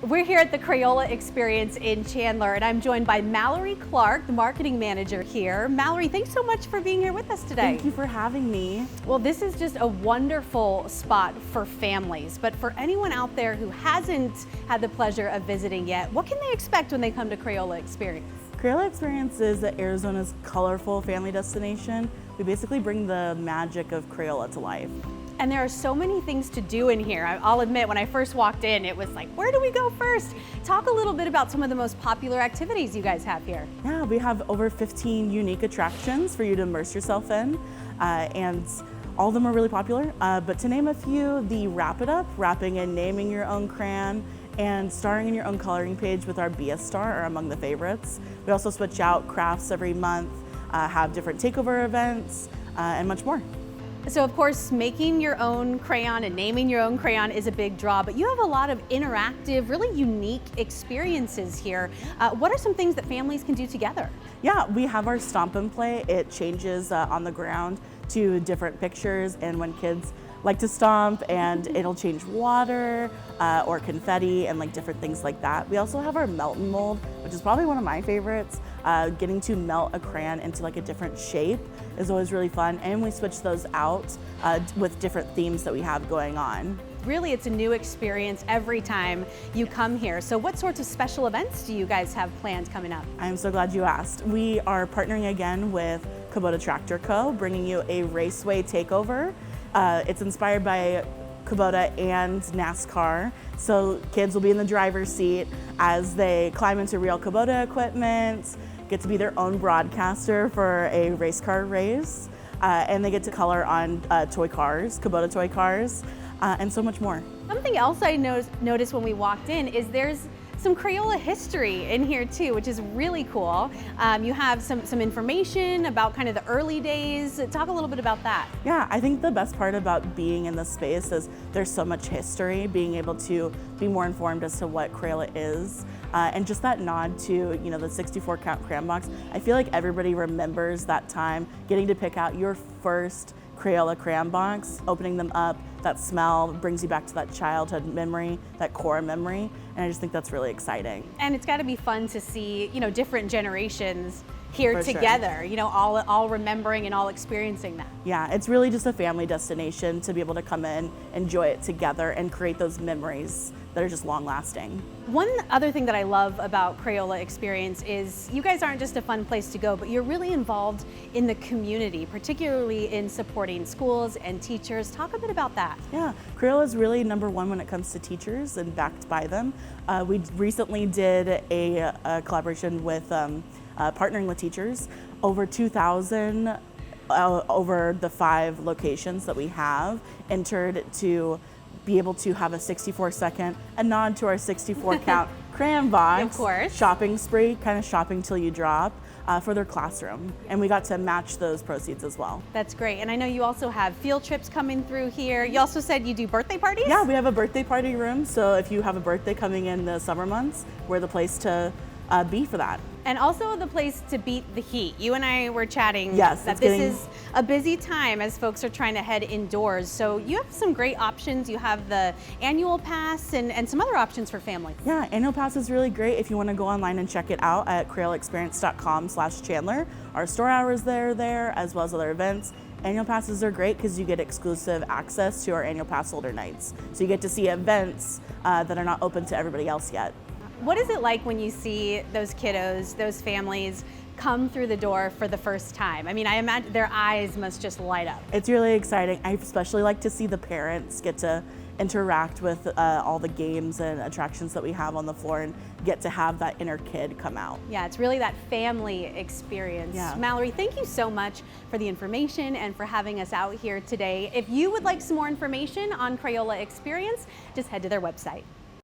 We're here at the Crayola Experience in Chandler, and I'm joined by Mallory Clark, the marketing manager here. Mallory, thanks so much for being here with us today. Thank you for having me. Well, this is just a wonderful spot for families, but for anyone out there who hasn't had the pleasure of visiting yet, what can they expect when they come to Crayola Experience? Crayola Experience is Arizona's colorful family destination. We basically bring the magic of Crayola to life. And there are so many things to do in here. I'll admit, when I first walked in, it was like, where do we go first? Talk a little bit about some of the most popular activities you guys have here. Yeah, we have over 15 unique attractions for you to immerse yourself in, and all of them are really popular. But to name a few, the Wrap It Up, wrapping and naming your own crayon, and starring in your own coloring page with our Be a Star are among the favorites. We also switch out crafts every month, have different takeover events, and much more. So of course, making your own crayon and naming your own crayon is a big draw, but you have a lot of interactive, really unique experiences here. What are some things that families can do together? Yeah, we have our Stomp and Play. It changes on the ground to different pictures, and when kids like to stomp, and it'll change water or confetti and like different things like that. We also have our Melt and Mold, which is probably one of my favorites. Getting to melt a crayon into like a different shape is always really fun, and we switch those out with different themes that we have going on. Really, it's a new experience every time you come here. So what sorts of special events do you guys have planned coming up? I'm so glad you asked. We are partnering again with Kubota Tractor Co., bringing you a raceway takeover. It's inspired by Kubota and NASCAR, so kids will be in the driver's seat as they climb into real Kubota equipment, get to be their own broadcaster for a race car race, and they get to color on toy cars, Kubota toy cars, and so much more. Something else I noticed when we walked in is there's some Crayola history in here too, which is really cool. You have some information about kind of the early days. Talk a little bit about that. Yeah, I think the best part about being in this space is there's so much history, being able to be more informed as to what Crayola is. And just that nod to, the 64 count crayon box. I feel like everybody remembers that time, getting to pick out your first Crayola crayon box, opening them up, that smell brings you back to that childhood memory, that core memory, and I just think that's really exciting. And it's got to be fun to see, different generations here For together, sure. all remembering and all experiencing that. Yeah, it's really just a family destination to be able to come in, enjoy it together, and create those memories that are just long lasting. One other thing that I love about Crayola Experience is you guys aren't just a fun place to go, but you're really involved in the community, particularly in supporting schools and teachers. Talk a bit about that. Yeah, Crayola is really number one when it comes to teachers and backed by them. We recently did a collaboration with partnering with teachers, over 2,000 over the 5 locations that we have entered to be able to have a 64-second, a nod to our 64 count crayon box. Of course. Shopping spree, kind of shopping till you drop, for their classroom. And we got to match those proceeds as well. That's great. And I know you also have field trips coming through here. You also said you do birthday parties? Yeah, we have a birthday party room. So if you have a birthday coming in the summer months, we're the place to be for that. And also the place to beat the heat. You and I were chatting Yes, that this is a busy time as folks are trying to head indoors. So you have some great options. You have the annual pass and some other options for families. Yeah, annual pass is really great if you want to go online and check it out at crayolaexperience.com/Chandler. Our store hours are there as well as other events. Annual passes are great because you get exclusive access to our annual pass holder nights. So you get to see events that are not open to everybody else yet. What is it like when you see those kiddos, those families come through the door for the first time? I mean, I imagine their eyes must just light up. It's really exciting. I especially like to see the parents get to interact with all the games and attractions that we have on the floor and get to have that inner kid come out. Yeah, it's really that family experience. Yeah. Mallory, thank you so much for the information and for having us out here today. If you would like some more information on Crayola Experience, just head to their website.